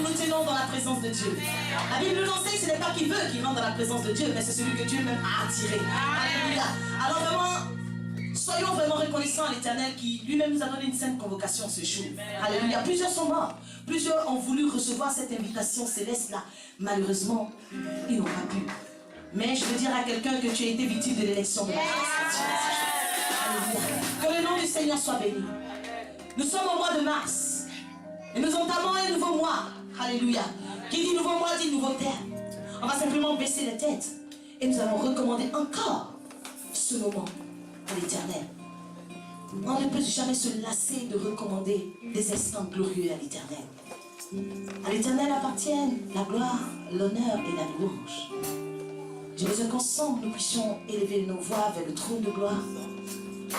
nous tenons dans la présence de Dieu. La Bible nous enseigne, ce n'est pas qui veut qui rentre dans la présence de Dieu, mais c'est celui que Dieu même a attiré. Alléluia. Alors vraiment, soyons vraiment reconnaissants à l'Éternel qui lui-même nous a donné une sainte convocation ce jour. Alléluia. Plusieurs sont morts. Plusieurs ont voulu recevoir cette invitation céleste-là. Malheureusement, ils n'ont pas pu. Mais je veux dire à quelqu'un que tu as été victime de l'élection de la grâce. Que le nom du Seigneur soit béni. Nous sommes au mois de mars. Et nous entamons un nouveau mois. Alléluia. Qui dit nouveau mois dit nouveau terme. On va simplement baisser les têtes. Et nous allons recommander encore ce moment à l'Éternel. On ne peut jamais se lasser de recommander des instants glorieux à l'Éternel. À l'Éternel appartiennent la gloire, l'honneur et la louange. Je veux qu'ensemble nous puissions élever nos voix vers le trône de gloire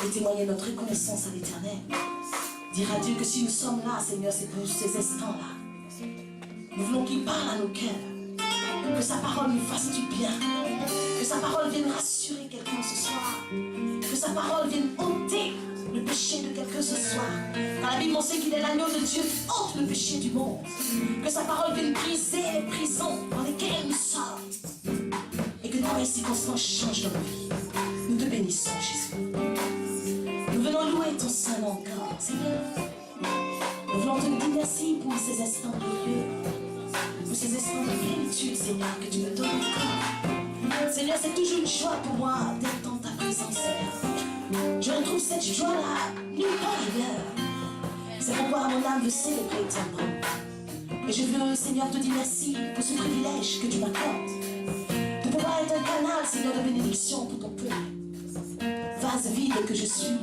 et témoigner notre reconnaissance à l'Éternel. Dire à Dieu que si nous sommes là, Seigneur, c'est pour ces instants-là. Nous voulons qu'il parle à nos cœurs, que sa parole nous fasse du bien, que sa parole vienne rassurer quelqu'un ce soir, que sa parole vienne ôter le péché de quelqu'un ce soir. Dans la Bible, on sait qu'il est l'agneau de Dieu qui ôte le péché du monde. Que sa parole vienne briser les prisons dans lesquelles nous sommes. Et que dans les circonstances changent nos vies. Nous te bénissons, Jésus. Nous venons louer ton Saint nom encore, Seigneur. Nous voulons te dire merci pour ces instants glorieux, pour ces instants de plénitude, Seigneur, que tu me donnes encore. Seigneur, c'est toujours une joie pour moi d'être dans ta présence, Seigneur. Je retrouve cette joie-là nulle part ailleurs. C'est pourquoi mon âme veut célébrer ton nom. Et je veux, Seigneur, te dire merci pour ce privilège que tu m'accordes. De pouvoir être un canal, Seigneur, de bénédiction pour ton peuple. Vase vide que je suis,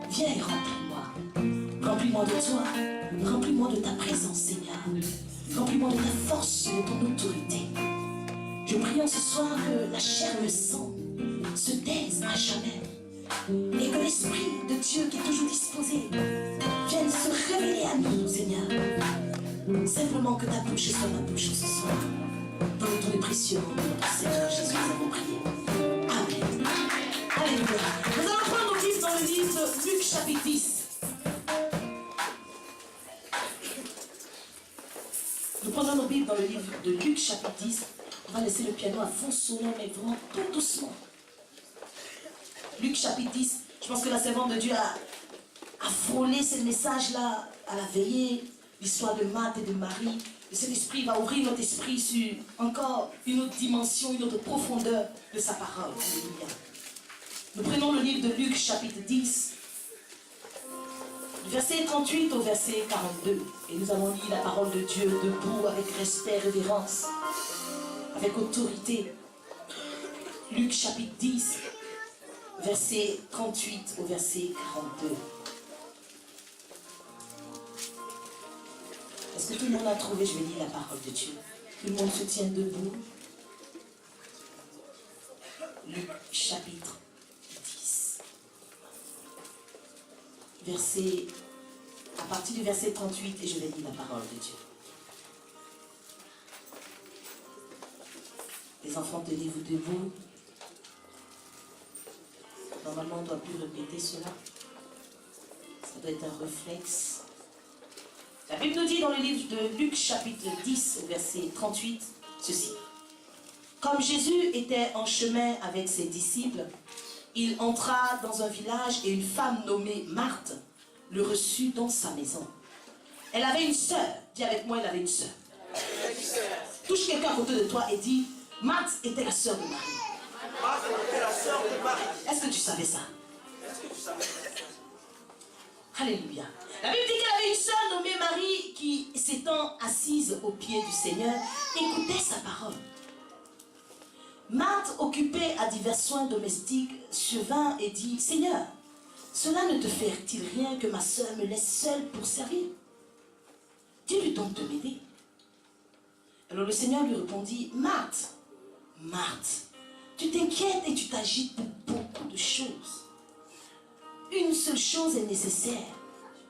viens et remplis-moi. Remplis-moi de toi, remplis-moi de ta présence, Seigneur. Remplis-moi de ta force, de ton autorité. Je prie en ce soir que la chair et le sang se taisent à jamais. Et que l'Esprit de Dieu qui est toujours disposé vienne se révéler à nous, Seigneur. Simplement que ta bouche soit ma bouche ce soir. Dans le ton précieux nom de notre Seigneur Jésus, nous avons prié. Amen. Alléluia. Nous allons prendre nos livres dans le livre de Luc chapitre 10. Nous prenons nos Bibles dans le livre de Luc chapitre 10. On va laisser le piano à fond sonore, mais vraiment tout doucement. Luc chapitre 10. Je pense que la servante de Dieu a frôlé ce message-là à la veillée. L'histoire de Marthe et de Marie. Le Saint-Esprit va ouvrir notre esprit sur encore une autre dimension, une autre profondeur de sa parole. Alléluia. Nous prenons le livre de Luc chapitre 10. Du verset 38 au verset 42. Et nous allons lire la parole de Dieu debout, avec respect, révérence, avec autorité. Luc chapitre 10, verset 38 au verset 42. Est-ce que tout le monde a trouvé? Je vais lire la parole de Dieu. Tout le monde se tient debout. Luc chapitre 10. À partir du verset 38, et je vais lire la parole de Dieu. Les enfants, tenez-vous debout. Normalement, on ne doit plus répéter cela. Ça doit être un réflexe. La Bible nous dit dans le livre de Luc chapitre 10, au verset 38, ceci. Comme Jésus était en chemin avec ses disciples, il entra dans un village et une femme nommée Marthe le reçut dans sa maison. Elle avait une sœur. Dis avec moi, elle avait une sœur. Touche quelqu'un à côté de toi et dis, Marthe était la sœur de Marie. Marthe était la sœur de Marie. Est-ce que tu savais ça? Est-ce que tu savais ça? Alléluia. La Bible dit qu'elle avait une sœur nommée Marie qui, s'étant assise aux pieds du Seigneur, écoutait sa parole. Marthe, occupée à divers soins domestiques, survint et dit, Seigneur, cela ne te fait-il rien que ma sœur me laisse seule pour servir? Dis-lui donc de m'aider. Alors le Seigneur lui répondit, Marthe, Marthe, tu t'inquiètes et tu t'agites pour beaucoup de choses. Une seule chose est nécessaire.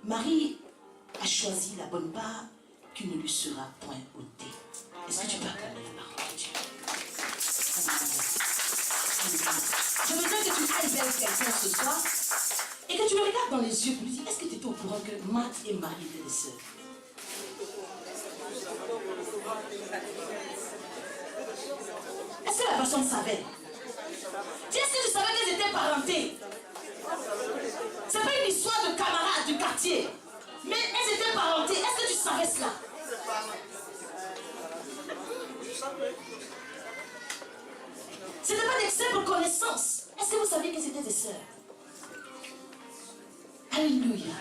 Marie a choisi la bonne part qui ne lui sera point ôtée. Est-ce que tu peux acclamer la parole de Dieu? Je veux bien que tu ailles vers quelqu'un ce soir et que tu le regardes dans les yeux pour lui dire, est-ce que tu étais au courant que Marthe et Marie étaient les sœurs? Est-ce que la personne savait? Dis, est-ce que tu savais qu'elles étaient parentées? Ce n'est pas une histoire de camarades du quartier. Mais elles étaient parentées. Est-ce que tu savais cela? Ce n'était pas des simples connaissances. Est-ce que vous saviez qu'elles étaient des sœurs? Alléluia.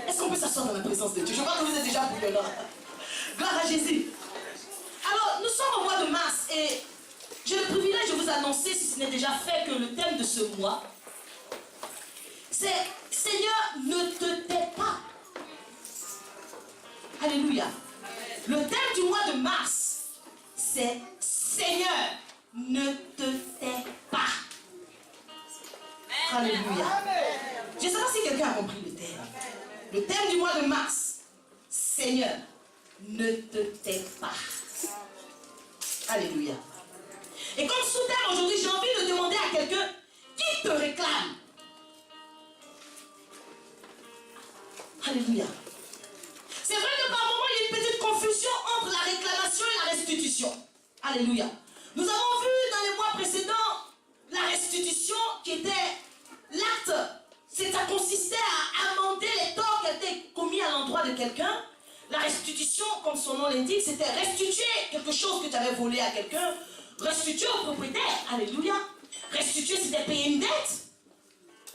Est-ce qu'on peut s'asseoir dans la présence de Dieu? Je vois que vous êtes déjà bouillonnant. Gloire à Jésus. Alors, nous sommes au mois de mars et j'ai le privilège de vous annoncer, si ce n'est déjà fait, que le thème de ce mois, c'est Seigneur, ne te tais pas. Alléluia. Le thème du mois de mars, c'est Seigneur, ne te tais pas. Alléluia. Je ne sais pas si quelqu'un a compris le thème. Le thème du mois de mars, Seigneur, ne te tais pas. Alléluia. Et comme sous-thème aujourd'hui, j'ai envie de demander à quelqu'un qui te réclame. Alléluia. C'est vrai que par moment, il y a une petite confusion entre la réclamation et la restitution. Alléluia. Nous avons vu dans les mois précédents la restitution qui était l'acte. Ça consistait à amender les torts qui étaient commis à l'endroit de quelqu'un. La restitution, comme son nom l'indique, c'était restituer quelque chose que tu avais volé à quelqu'un, restituer au propriétaire. Alléluia. Restituer, c'était payer une dette.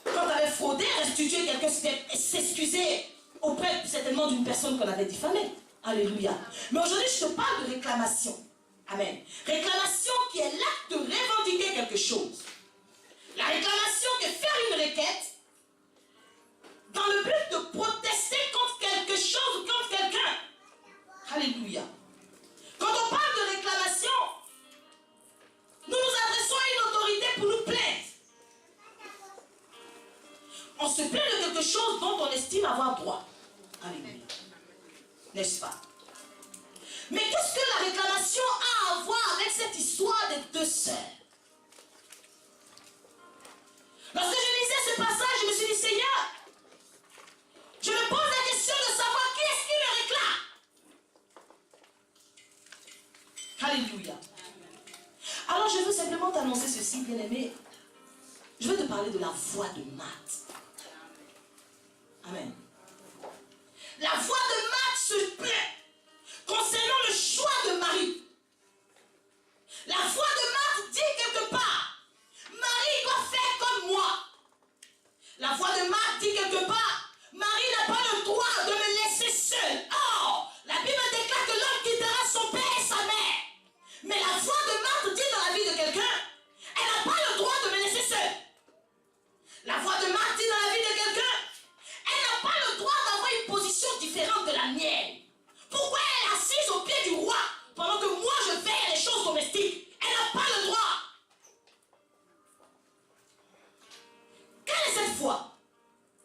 Quand tu avais fraudé, restituer quelqu'un, c'était s'excuser auprès certainement d'une personne qu'on avait diffamée. Alléluia. Mais aujourd'hui, je te parle de réclamation. Amen. Réclamation qui est l'acte de revendiquer quelque chose. La réclamation qui est faire une requête dans le but de protester contre quelque chose ou contre quelqu'un. Alléluia. Quand on parle de réclamation, nous nous adressons à une autorité pour nous plaindre. On se plaint de quelque chose dont on estime avoir droit. Alléluia. N'est-ce pas? Mais qu'est-ce que la réclamation a à voir avec cette histoire des deux sœurs? Lorsque je lisais ce passage, je me suis dit, Seigneur, je me pose la question de savoir qui est-ce qui me réclame. Alléluia. Alors je veux simplement t'annoncer ceci, bien-aimé. Je veux te parler de la voix de Marthe. Amen. La voix de Marthe se plaint concernant le choix de Marie. La voix de Marthe dit quelque part, Marie doit faire comme moi. La voix de Marthe dit quelque part, Marie n'a pas le droit de me laisser seule. Or, la Bible déclare que l'homme quittera son père et sa mère. Mais la voix de Marthe dit dans la vie de quelqu'un, elle n'a pas le droit de me laisser seule. La voix de Marthe dit dans la vie de quelqu'un, elle n'a pas le droit d'avoir une position différente de la mienne. Pourquoi elle est assise au pied du roi pendant que moi je veille les choses domestiques? Elle n'a pas le droit. Quelle est cette voix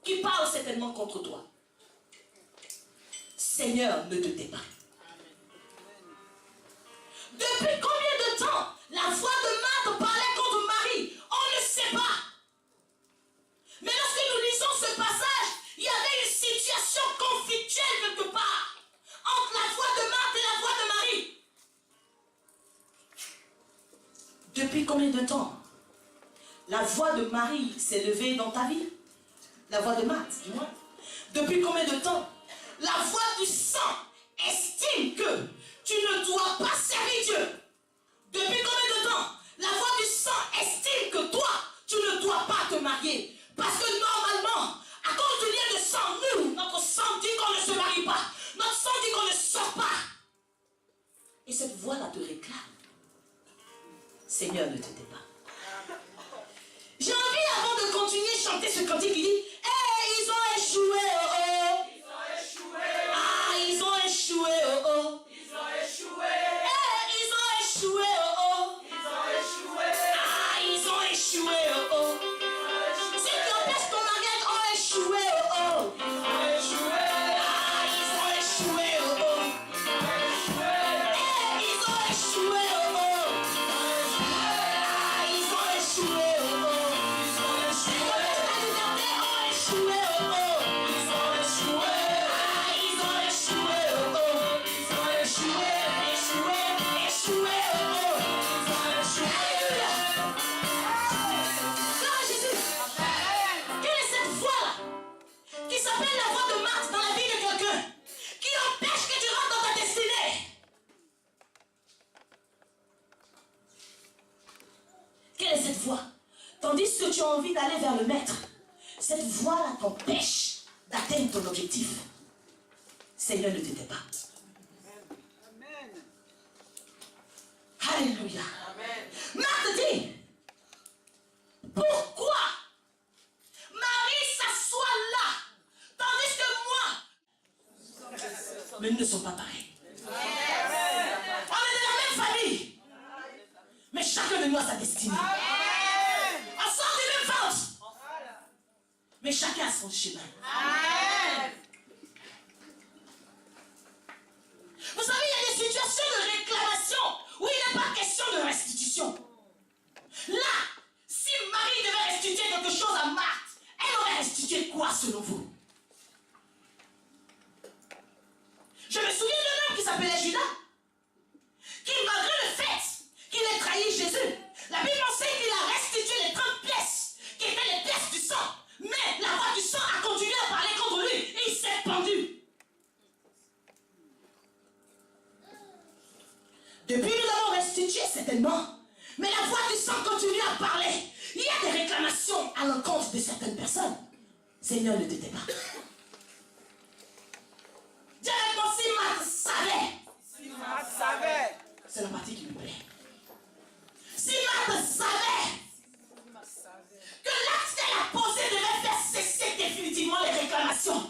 qui parle certainement contre toi? Seigneur, ne te tais pas. Depuis combien de temps la voix de Marthe parlait contre Marie? On ne sait pas. Mais lorsque nous lisons ce passage, il y avait une situation conflictuelle quelque part entre la voix de Marthe et la voix de Marie. Depuis combien de temps la voix de Marie s'est levée dans ta vie? La voix de Marthe, du moins. Depuis combien de temps la voix du sang estime que tu ne dois pas servir Dieu? Depuis combien de temps la voix du sang estime que toi, tu ne dois pas te marier? Parce que normalement, à cause du lien de sang, nous, notre sang dit qu'on ne se marie pas. Notre sang dit qu'on ne sort pas. Et cette voix-là te réclame. Seigneur, ne te tais pas. J'ai envie, avant de continuer, chanter ce cantique qui dit, hey, ils ont échoué, oh oh. Ils ont échoué. Ah, ils ont échoué, oh oh. Ils ont échoué. Hey, ils ont échoué, oh oh. Ils ont échoué. Ah, ils ont échoué, oh oh. Ceux qui empêchent ton mariage ont échoué, oh oh. Ils ont échoué. Ah, ils ont échoué, oh oh. Hey, ils ont échoué, oh oh. Ah, ils ont échoué, oh oh. Ils ont échoué. La liberté ont tu as envie d'aller vers le maître, cette voie-là t'empêche d'atteindre ton objectif, Seigneur ne t'aide pas. Amen. Alléluia. Amen. Marthe dit, pourquoi Marie s'assoit là, tandis que moi, mais nous ne sommes pas pareils. On est de la même famille, mais chacun de nous a sa destinée. On sort du même ventre, mais chacun a son chemin. Vous savez, il y a des situations de réclamation où il n'est pas question de restitution. Là, si Marie devait restituer quelque chose à Marthe, elle aurait restitué quoi selon vous? Je me souviens d'un homme qui s'appelait Judas, qui malgré le fait qu'il ait trahi Jésus, la Bible enseigne qu'il a restitué les 30 pièces, qui étaient les pièces du sang. Mais la voix du sang a continué à parler contre lui et il s'est pendu. Depuis, nous avons restitué certainement. Mais la voix du sang continue à parler. Il y a des réclamations à l'encontre de certaines personnes. Seigneur, ne t'aide pas. Dieu répond, si Marthe savait. Si Marthe savait. C'est la partie qui me plaît. Si Marthe savait que l'acte qu'elle a posé devait faire cesser définitivement les réclamations,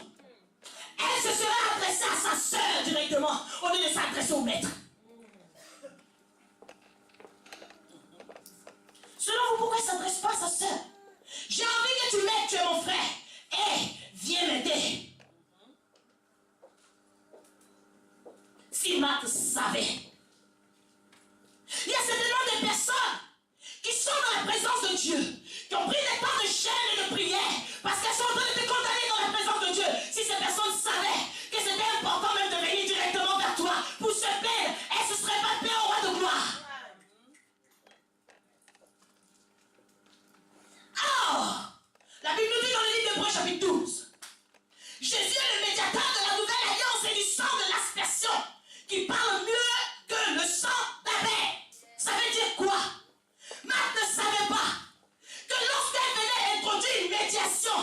elle se serait adressée à sa sœur directement au lieu de s'adresser au maître. Selon vous, pourquoi elle ne s'adresse pas à sa sœur? J'ai envie que tu m'aides, tu es mon frère. Viens m'aider. Si Marthe savait. Il y a certainement des personnes qui sont dans la présence de Dieu, qui ont pris des temps de chaîne et de prière, parce qu'elles sont en train de te condamner dans la présence de Dieu. Si ces personnes savaient que c'était important même de venir directement vers toi pour se plaindre, elles ne se seraient pas plaintes au roi de gloire. Oh, la Bible nous dit dans le livre d'Hébreux chapitre 12, Jésus est le médiateur de la nouvelle alliance et du sang de l'aspersion, qui parle mieux que le sang d'Abel. Ça veut dire quoi? Marthe ne savait pas que lorsqu'elle venait introduire une médiation,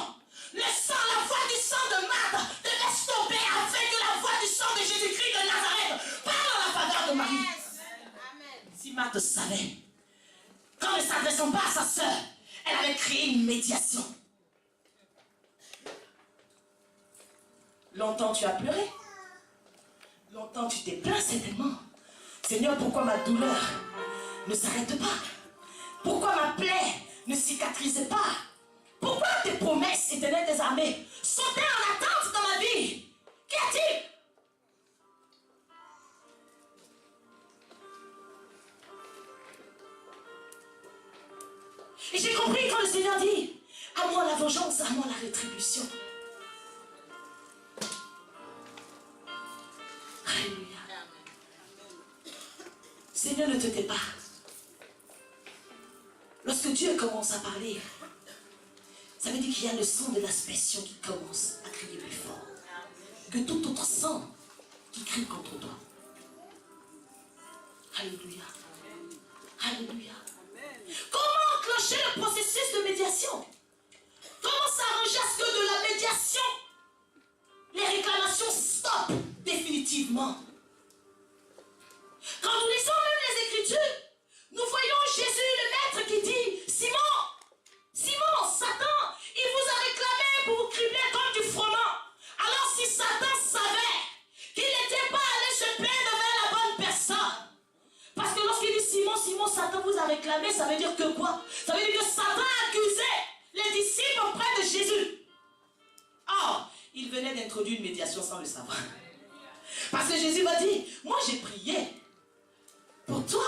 le sang, la voix du sang de Marthe devait stopper afin que la voix du sang de Jésus-Christ de Nazareth parle en la faveur de Marie. Si Marthe savait qu'en ne s'adressant pas à sa sœur, elle avait créé une médiation. Longtemps tu as pleuré. Longtemps tu t'es plaint certainement. Seigneur, pourquoi ma douleur ne s'arrête pas? Pourquoi ma plaie ne cicatrise pas? Pourquoi tes promesses, éternelles des armées, sont-elles en attente dans ma vie? Qu'y a-t-il? Et j'ai compris quand le Seigneur dit, à moi la vengeance, à moi la rétribution. Alléluia. Seigneur, ne te tais pas. Lorsque Dieu commence à parler, ça veut dire qu'il y a le sang de l'aspersion qui commence à crier plus fort que tout autre sang qui crie contre toi. Alléluia. Alléluia. Comment enclencher le processus de médiation? Comment s'arranger à ce que de la médiation, les réclamations stoppent définitivement? Quand nous lisons même les Écritures, nous voyons Jésus le Maître qui dit, Simon, Simon, Satan, il vous a réclamé pour vous cribler comme du froment. Alors si Satan savait qu'il n'était pas allé se plaindre vers la bonne personne, parce que lorsqu'il dit Simon, Simon, Satan vous a réclamé, ça veut dire que quoi? Ça veut dire que Satan accusait les disciples auprès de Jésus. Or, il venait d'introduire une médiation sans le savoir. Parce que Jésus va dire, moi j'ai prié pour toi,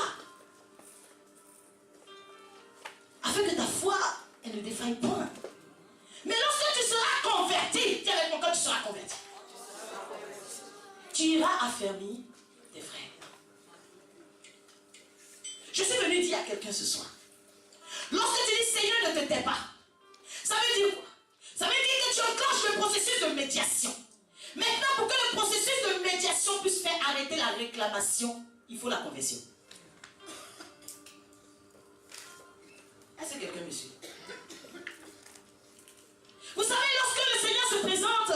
afin que ta foi, elle ne défaille point. Mais lorsque tu seras converti, dis avec moi quand tu seras converti, tu iras affermir tes frères. Je suis venu dire à quelqu'un ce soir, lorsque tu dis Seigneur ne te tais pas, ça veut dire quoi? Ça veut dire que tu enclenches le processus de médiation. Maintenant, pour que le processus de médiation puisse faire arrêter la réclamation, il faut la conversion. Est-ce que quelqu'un me suit? Vous savez, lorsque le Seigneur se présente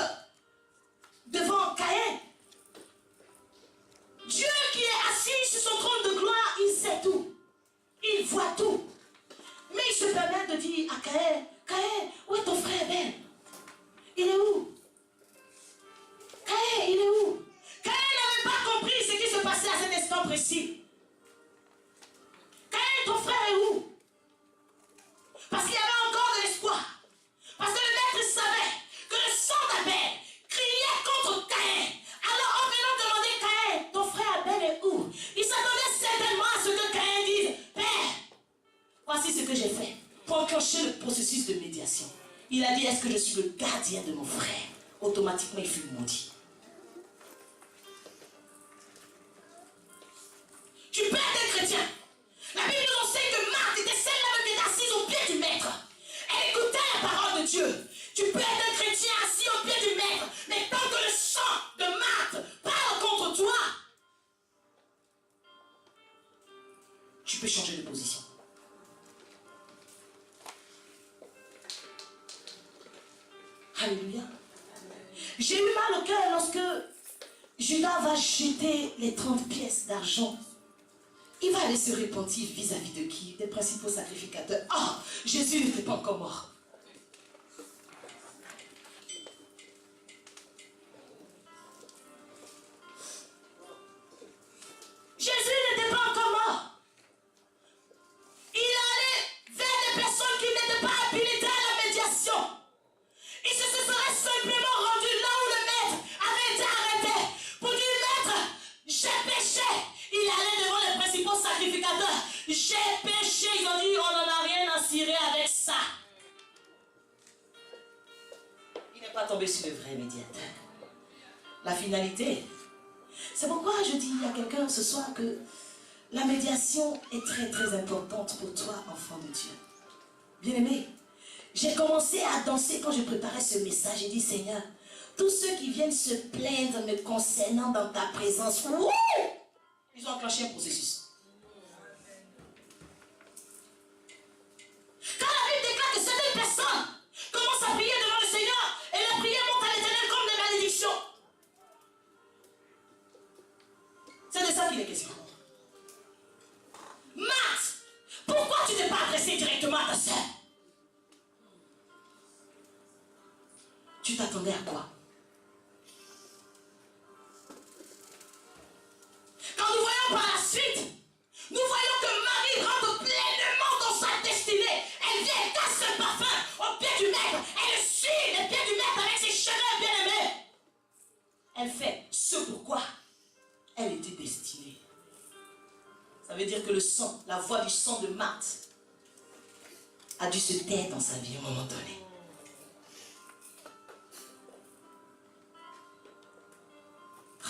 devant Caïn, Dieu qui est assis sur son trône de gloire, il sait tout. Il voit tout. Mais il se permet de dire à Caïn, Caïn, où est ton frère Abel? Il est où? Caïn, il est où? Caïn n'avait pas compris ce qui se passait à cet instant précis. Caïn, ton frère est où? Parce qu'il y avait encore de l'espoir. Parce que le maître savait que le sang d'Abel criait contre Caïn. Alors en venant demander Caïn, ton frère Abel est où? Il s'attendait certainement à ce que Caïn dise, Père, voici ce que j'ai fait pour enclencher le processus de médiation. Il a dit, est-ce que je suis le gardien de mon frère? Automatiquement, il fut maudit. Tu peux être chrétien. La Bible nous enseigne que Marthe était celle-là qui était assise au pied du maître. Elle écoutait la parole de Dieu. Tu peux être un chrétien assis au pied du maître, mais tant que le sang de Marthe parle contre toi, tu peux changer de position. Alléluia. J'ai eu mal au cœur lorsque Judas va jeter les 30 pièces d'argent. Il va aller se repentir vis-à-vis de qui? Des principaux sacrificateurs. Ah, Jésus n'était pas encore mort. Jésus n'était pas encore mort. Il allait vers des personnes qui n'étaient pas habilitées à la médiation. Il se serait simplement rendu là où le maître avait été arrêté pour dire, maître, j'ai péché. Il allait devant les principaux sacrificateurs. J'ai péché. Ils ont dit, on n'en a rien à cirer avec ça. Il n'est pas tombé sur le vrai médiateur. La finalité. C'est pourquoi je dis à quelqu'un ce soir que la médiation est très très importante pour toi, enfant de Dieu. Bien-aimé, j'ai commencé à danser quand je préparais ce message. J'ai dit, Seigneur, tous ceux qui viennent se plaindre me concernant dans ta présence, wouh, ils ont enclenché un processus. Quand la Bible déclare que certaines personnes commencent à prier devant le Seigneur et la prière monte à l'Éternel comme des malédictions, c'est de ça qu'il est question. Marthe, pourquoi tu n'es pas adressé directement à ta sœur? Tu t'attendais à quoi? Quand nous voyons par la suite, nous voyons que Marie rentre pleinement dans sa destinée. Elle vient, elle casse le parfum au pied du maître. Elle suit les pieds du maître avec ses cheveux bien-aimés. Elle fait ce pourquoi elle était destinée. Ça veut dire que le sang, la voix du sang de Marthe a dû se taire dans sa vie à un moment donné.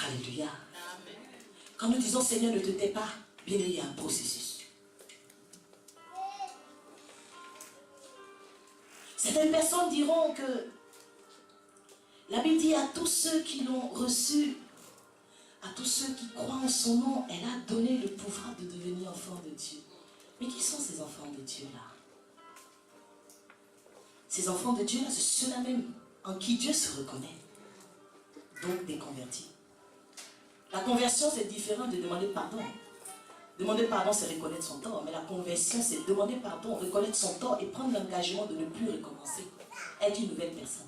Alléluia. Quand nous disons Seigneur ne te tais pas, bien il y a un processus. Certaines personnes diront que la Bible dit à tous ceux qui l'ont reçu, à tous ceux qui croient en son nom, elle a donné le pouvoir de devenir enfants de Dieu. Mais qui sont ces enfants de Dieu-là? Ces enfants de Dieu-là, c'est ceux-là même en qui Dieu se reconnaît. Donc des convertis. La conversion, c'est différent de demander pardon. Demander pardon, c'est reconnaître son tort. Mais la conversion, c'est demander pardon, reconnaître son tort et prendre l'engagement de ne plus recommencer. Être une nouvelle personne.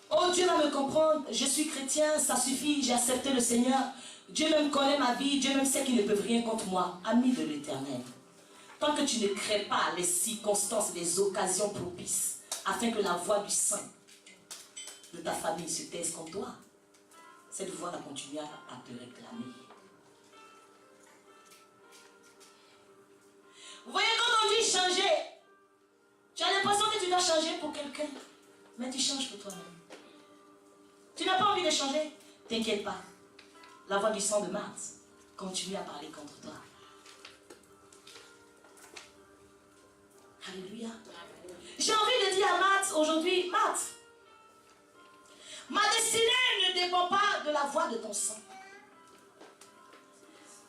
Oh, Dieu va me comprendre, je suis chrétien, ça suffit, j'ai accepté le Seigneur. Dieu même connaît ma vie, Dieu même sait qu'ils ne peuvent rien contre moi. Ami de l'Éternel, tant que tu ne crées pas les circonstances, les occasions propices, afin que la voix du saint de ta famille se taise contre toi, cette voix va continuer à te réclamer. Vous voyez, quand on dit changer, tu as l'impression que tu dois changer pour quelqu'un, mais tu changes pour toi-même. Tu n'as pas envie de changer? T'inquiète pas. La voix du sang de Marthe continue à parler contre toi. Alléluia. J'ai envie de dire à Marthe aujourd'hui, Marthe, ma destinée ne dépend pas de la voix de ton sang.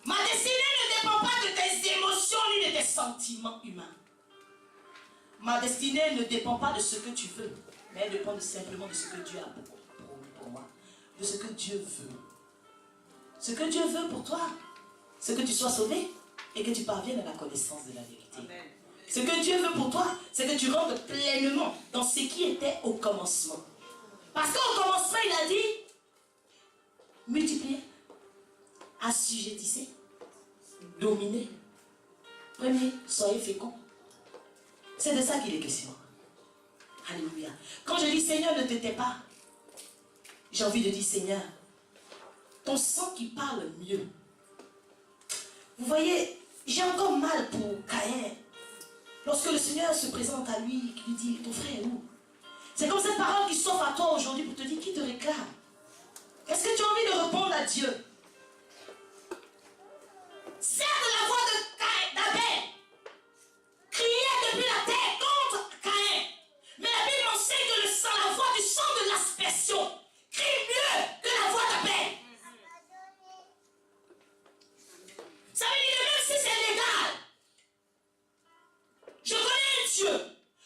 Ma destinée ne dépend pas de tes émotions ni de tes sentiments humains. Ma destinée ne dépend pas de ce que tu veux, mais elle dépend simplement de ce que Dieu a pour moi, de ce que Dieu veut. Ce que Dieu veut pour toi, c'est que tu sois sauvé et que tu parviennes à la connaissance de la vérité. Amen. Ce que Dieu veut pour toi, c'est que tu rentres pleinement dans ce qui était au commencement. Parce qu'au commencement, il a dit, multipliez, assujettissez, dominez. Premier, soyez féconds. C'est de ça qu'il est question. Alléluia. Quand je dis Seigneur, ne te tais pas, j'ai envie de dire Seigneur, ton sang qui parle mieux. Vous voyez, j'ai encore mal pour Caïn. Lorsque le Seigneur se présente à lui, qui lui dit, ton frère est où? C'est comme cette parole qui s'offre à toi aujourd'hui pour te dire qui te réclame. Est-ce que tu as envie de répondre à Dieu? Certes, la voix d'Abel criait depuis la terre contre Caïn. Mais la Bible enseigne que la voix du sang de l'aspersion crie mieux que la voix d'Abel. Ça veut dire que même si c'est légal, je connais un Dieu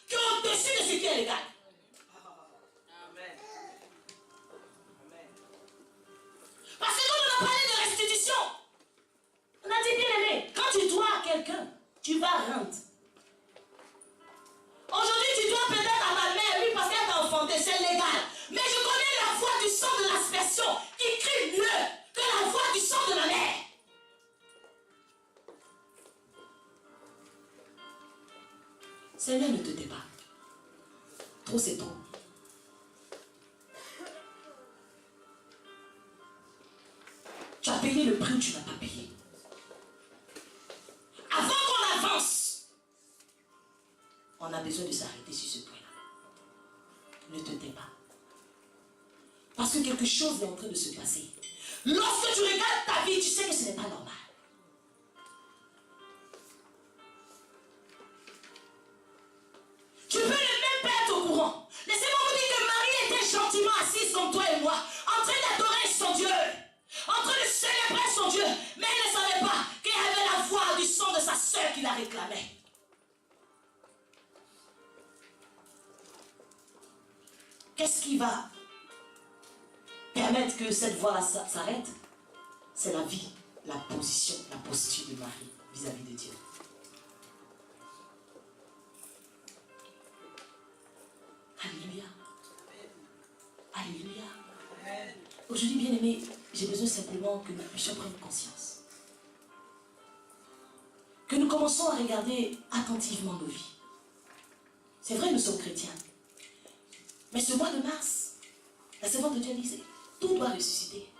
qui est au-dessus de ce qui est légal. Amen. Parce que quand on a parlé de restitution, on a dit bien aimé, quand tu dois à quelqu'un, tu vas rendre. Aujourd'hui, tu dois peut-être à ma mère, oui, parce qu'elle t'a enfanté, c'est légal. Mais je connais la voix du sang de l'aspersion qui crie mieux que la voix du sang de ma mère. Seigneur, ne te tais pas. Trop, c'est trop. Tu as payé le prix ou tu n'as pas payé. Avant qu'on avance, on a besoin de s'arrêter sur ce point-là. Ne te tais pas. Parce que quelque chose est en train de se passer. Lorsque tu regardes ta vie, tu sais que ce n'est pas normal. Tu peux ne même pas être au courant. Laissez-moi vous dire que Marie était gentiment assise comme toi et moi, en train d'adorer son Dieu, en train de célébrer son Dieu, mais elle ne savait pas qu'il y avait la voix du sang de sa sœur qui la réclamait. Qu'est-ce qui va permettre que cette voix-là s'arrête? C'est la vie, la position, la posture de Marie vis-à-vis de Dieu. Alléluia. Alléluia. Aujourd'hui, bien aimé, j'ai besoin simplement que nous puissions prendre conscience. Que nous commençons à regarder attentivement nos vies. C'est vrai, nous sommes chrétiens. Mais ce mois de mars, la servante de Dieu disait, tout doit ressusciter.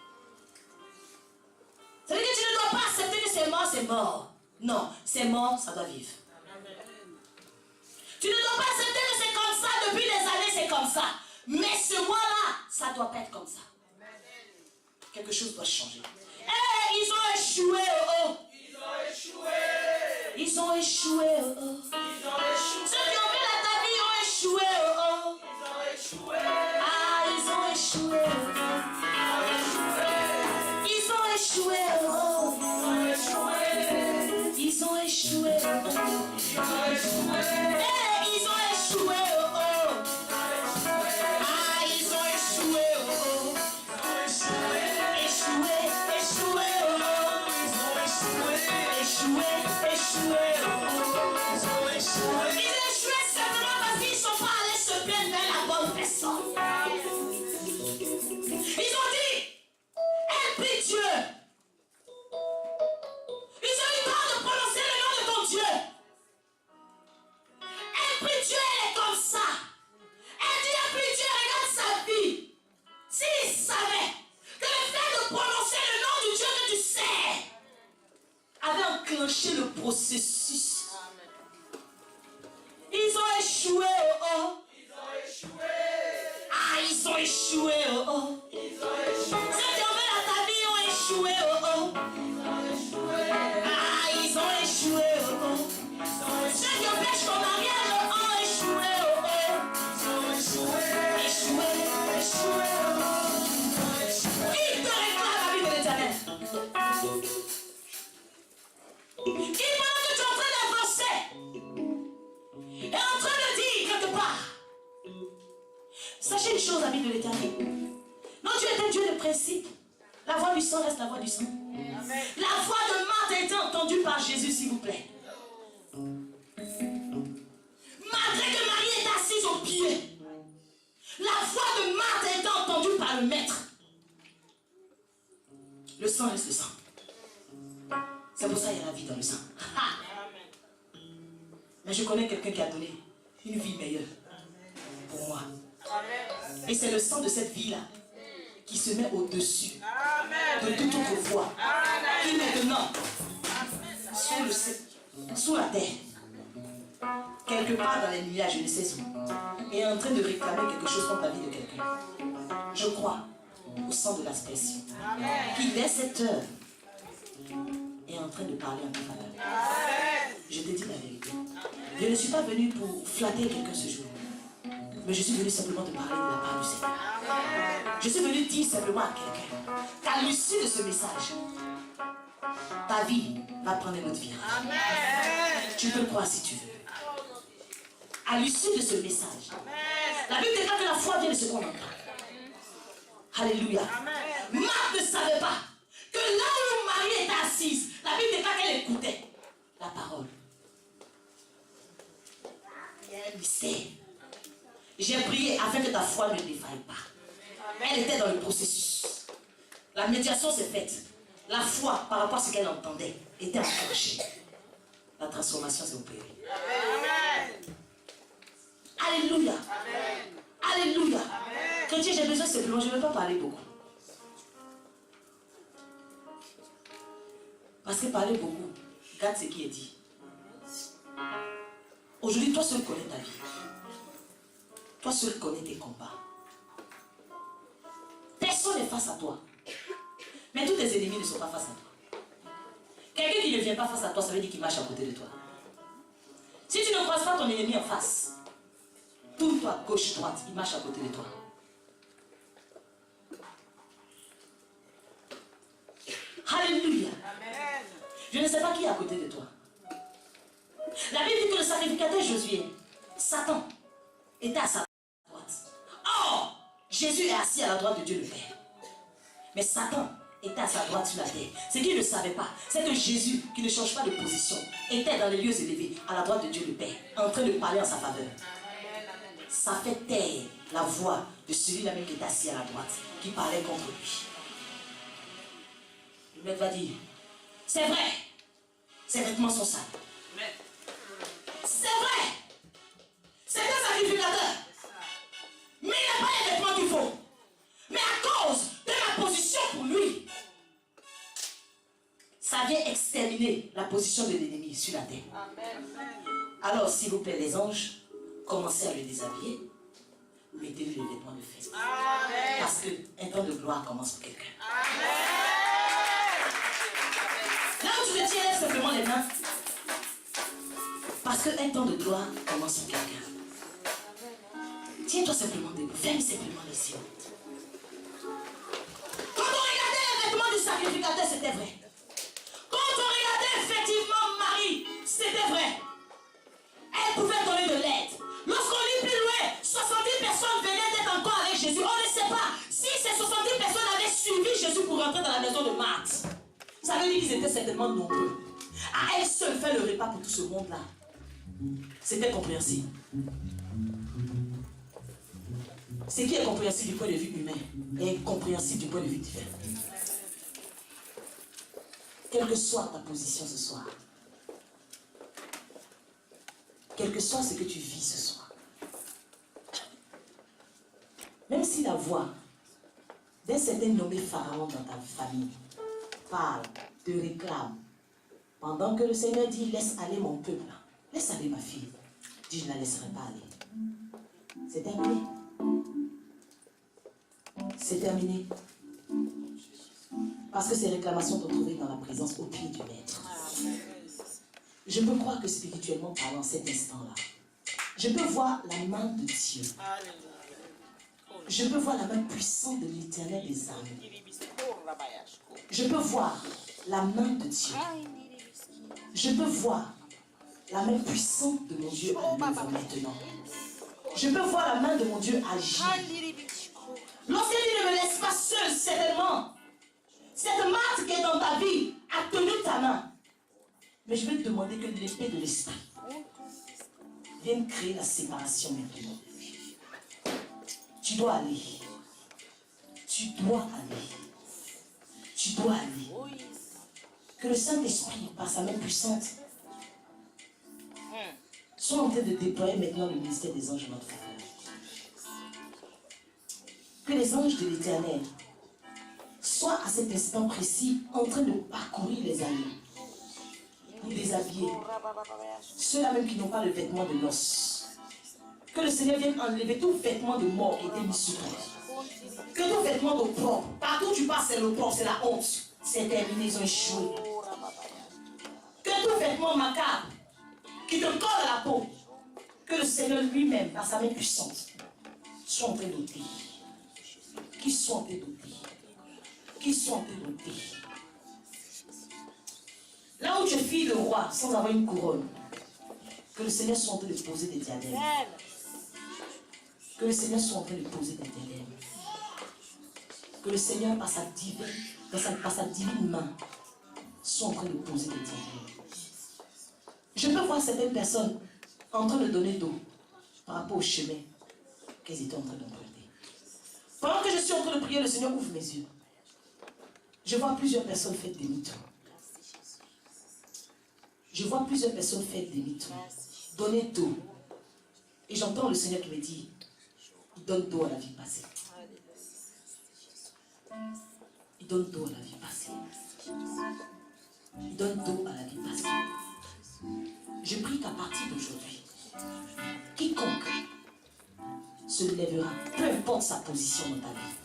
Ça veut dire que tu ne dois pas accepter que c'est mort, c'est mort. Non, c'est mort, ça doit vivre. Tu ne dois pas accepter que c'est comme ça, depuis des années c'est comme ça. Mais ce mois-là, ça ne doit pas être comme ça. Quelque chose doit changer. Hey, ils ont échoué, oh oh. Ils ont échoué. Ils ont échoué, oh oh. Ils ont échoué. Ceux qui ont fait la famille ont échoué, oh oh. Ils ont échoué. Ah, ils ont échoué, oh oh. Ils ont échoué, oh oh. Ils ont échoué, oh oh. Hey, ils ont échoué, oh oh. Ah, ils ont échoué, oh oh. Échoué, échoué, oh oh. Échoué, échoué, oh oh. Ils échouaient simplement parce qu'ils ne sont pas allés se plaindre vers la bonne personne. Ils ont dit, elle prie Dieu. Ils ont eu peur de prononcer le nom de ton Dieu. Elle prie Dieu, elle est comme ça. Elle dit, elle prie Dieu, regarde sa vie. S'ils savaient que le fait de prononcer le nom du Dieu que tu sais avait enclenché le processus. Ils ont échoué, oh oh. Ah, ils ont échoué, oh oh. Ceux qui ont fait la famille ont échoué, oh oh. Ah, ils ont échoué, oh oh. Ceux qui empêchent ton mariage ont échoué, oh oh. Échoué, échoué, oh oh. Qui te réclame la vie de l'Éternel? Qui, pendant que tu es en train d'avancer, est en train de Dieu est un Dieu de principe, la voix du sang reste la voix du sang. Amen. La voix de Marthe a été entendue par Jésus, s'il vous plaît. Malgré que Marie est assise au pied, la voix de Marthe a été entendue par le maître. Le sang reste le sang. C'est pour ça qu'il y a la vie dans le sang. Mais je connais quelqu'un qui a donné une vie meilleure pour moi. Et c'est le sang de cette vie-là qui se met au-dessus de toute autre voix qui maintenant, sous la terre, quelque part dans les nuages, je ne sais où, est en train de réclamer quelque chose contre la vie de quelqu'un. Je crois au sang de l'aspersion qui, dès cette heure, est en train de parler en ta faveur. Je te dis la vérité. Je ne suis pas venu pour flatter quelqu'un ce jour, mais je suis venu simplement te parler de la part du Seigneur. Je suis venu dire simplement à quelqu'un qu'à l'issue de ce message, ta vie va prendre un autre virage. Tu peux le croire si tu veux. À l'issue de ce message, la Bible déclare que la foi vient de ce qu'on entend. Alléluia. Marthe ne savait pas que là où Marie était assise, la Bible déclare qu'elle écoutait la parole. Il y a un mystère. J'ai prié afin que ta foi ne défaille pas. Elle était dans le processus. La médiation s'est faite. La foi, par rapport à ce qu'elle entendait, était enclenchée. La transformation s'est opérée. Alléluia. Alléluia. Chrétien, j'ai besoin simplement, je ne vais pas parler beaucoup. Parce que parler beaucoup, garde ce qui est dit. Aujourd'hui, toi seul connais ta vie. Toi seul connais tes combats. Personne n'est face à toi. Mais tous tes ennemis ne sont pas face à toi. Quelqu'un qui ne vient pas face à toi, ça veut dire qu'il marche à côté de toi. Si tu ne croises pas ton ennemi en face, tourne-toi gauche, droite, il marche à côté de toi. Alléluia. Amen. Je ne sais pas qui est à côté de toi. La Bible dit que le sacrificateur Josué, Satan, était à sa droite. Or, Jésus est assis à la droite de Dieu le Père. Mais Satan était à sa droite sur la terre. Ce qu'il ne savait pas, c'est que Jésus, qui ne change pas de position, était dans les lieux élevés, à la droite de Dieu le Père, en train de parler en sa faveur. Ça fait taire la voix de celui-là même qui est assis à la droite, qui parlait contre lui. Le maître va dire, c'est vrai, ses vêtements sont sales. C'est vrai, c'est un sacrificateur. Mais il n'a pas les vêtements qu'il faut. Mais à cause de ma position pour lui, ça vient exterminer la position de l'ennemi sur la terre. Alors, s'il vous plaît, les anges, commencez à le déshabiller. Mettez-lui les vêtements de fête. Parce qu'un temps de gloire commence pour quelqu'un. Là où tu te tiens, lève simplement les mains. Parce qu'un temps de gloire commence pour quelqu'un. Tiens-toi simplement debout. Ferme simplement les yeux. Quand on regardait les vêtements du sacrificateur, c'était vrai. Quand on regardait effectivement Marie, c'était vrai. Elle pouvait donner de l'aide. Lorsqu'on lit plus loin, 70 personnes venaient d'être encore avec Jésus. On ne sait pas si ces 70 personnes avaient suivi Jésus pour rentrer dans la maison de Marthe. Ça veut dire qu'ils étaient certainement nombreux. À elle seule faire le repas pour tout ce monde-là, c'était compréhensible. Ce qui est compréhensible du point de vue humain est incompréhensible du point de vue divin. Quelle que soit ta position ce soir, quel que soit ce que tu vis ce soir, même si la voix d'un certain nommé Pharaon dans ta famille parle, te réclame, pendant que le Seigneur dit laisse aller mon peuple, laisse aller ma fille, dis je ne la laisserai pas aller. C'est terminé. C'est terminé. Parce que ces réclamations t'ont trouvé dans la présence au pied du Maître. Je peux croire que spirituellement parlant, cet instant-là, je peux voir la main de Dieu. Je peux voir la main puissante de l'Éternel des âmes. Je peux voir la main de Dieu. Je peux voir la main puissante de mon Dieu à l'œuvre maintenant. Je peux voir la main de mon Dieu agir. Lorsqu'il dit ne me laisse pas seul Mais je vais te demander que l'épée de l'esprit vienne créer la séparation maintenant. Tu dois aller. Tu dois aller. Tu dois aller. Que le Saint-Esprit, par sa main puissante, soit en train de déployer maintenant le ministère des anges en notre faveur. Que les anges de l'Éternel soient à cet instant précis en train de parcourir les allées pour déshabiller ceux-là même qui n'ont pas le vêtement de noces. Que le Seigneur vienne enlever tout vêtement de mort qui était mis sur toi. Que tout vêtement d'opprobre, partout où tu passes, c'est l'opprobre, c'est la honte. C'est terminé, ils ont échoué. Que tout vêtement macabre qui te colle à la peau, que le Seigneur lui-même, par sa main puissante, soit en train d'ôter. Qui soit en train d'ôter. Qui soit en train d'ôter. Là où tu es fille de roi sans avoir une couronne, que le Seigneur soit en train de poser des diadèmes. Que le Seigneur soit en train de poser des diadèmes. Que le Seigneur, par sa divine main, soit en train de poser des diadèmes. Je peux voir certaines personnes en train de donner d'eau par rapport au chemin qu'elles étaient en train d'emprunter. Pendant que je suis en train de prier, le Seigneur ouvre mes yeux. Je vois plusieurs personnes faire demi-tour. Je vois plusieurs personnes faire demi-tour. Donner d'eau. Et j'entends le Seigneur qui me dit, il donne d'eau à la vie passée. Il donne d'eau à la vie passée. Il donne d'eau à la vie passée. Je prie qu'à partir d'aujourd'hui, quiconque se lèvera, peu importe sa position dans ta vie,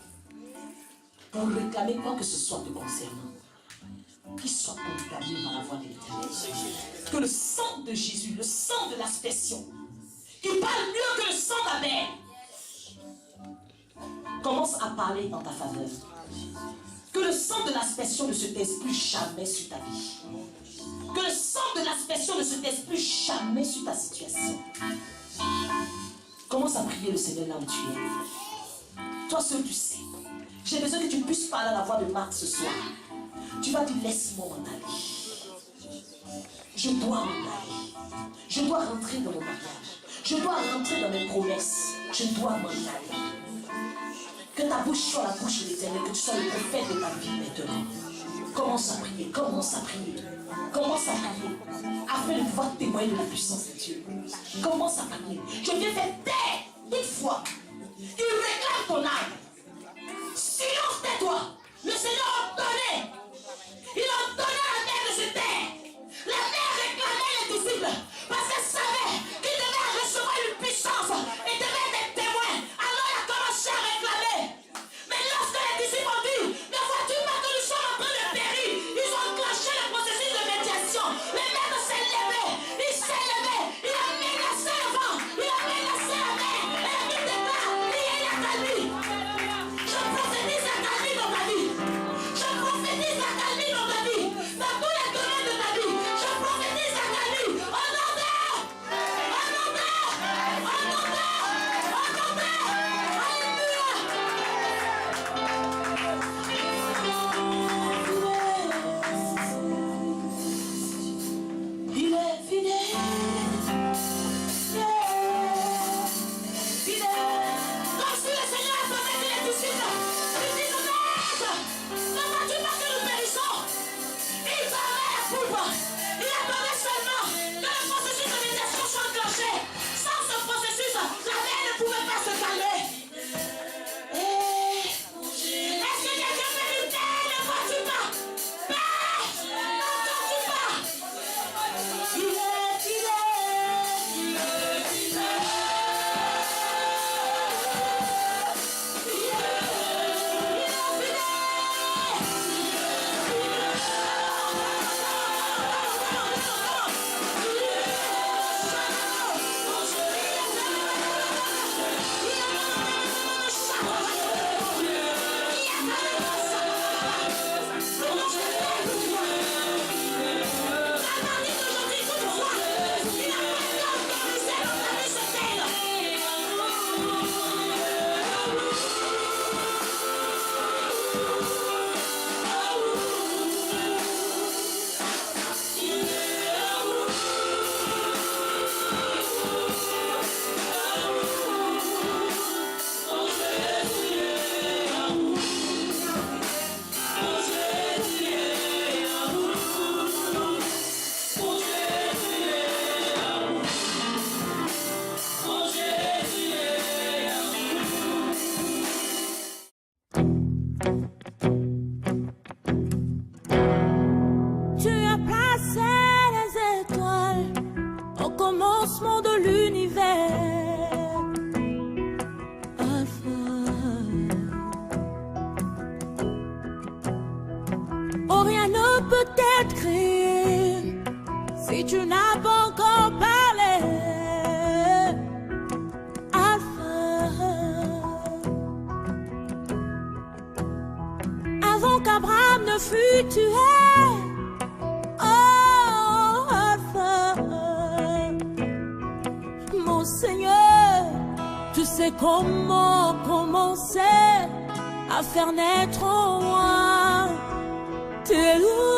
pour réclamer quoi que ce soit te concernant, qu'il soit condamné par la voix de l'Éternel. Que le sang de Jésus, le sang de l'aspersion, qui parle mieux que le sang d'Abel, commence à parler dans ta faveur. Que le sang de l'aspersion ne se taise plus jamais sur ta vie. Que le sang de l'aspersion ne se taise plus jamais sur ta situation. Commence à prier le Seigneur là où tu es. Toi seul tu sais. J'ai besoin que tu puisses parler à la voix de Marc ce soir. Tu vas dire, laisse-moi m'en aller. Je dois m'en aller. Je dois rentrer dans mon mariage. Je dois rentrer dans mes promesses. Je dois m'en aller. Que ta bouche soit la bouche de l'Éternel, que tu sois le prophète de ta vie maintenant. Commence à prier, commence à prier. Commence à prier. Afin de pouvoir témoigner de la puissance de Dieu. Commence à prier. Je viens faire taire une fois. Il réclame ton âme. Silence, tais-toi. Le Seigneur a donné. Il a donné à la mère de se taire. La mère réclamait les disciples parce qu'elle savait qu'ils devaient recevoir une puissance et devaient être témoins. Alors elle a commencé à réclamer. Mais lorsque les disciples ont dit, ne vois-tu pas que nous sommes en train de périr, ils ont enclenché le processus de médiation. Le maître s'est levé, il a menacé le vent, il a menacé la mer, et il déclare, il est là à lui. Tu as placé les étoiles au commencement de l'univers. Alpha. Oh, rien ne peut être créé si tu n'as pas encore parlé. Alpha. Avant qu'Abraham ne fût tué. Oh, Alpha. Mon Seigneur, tu sais comment commencer à faire naître en moi tes loups.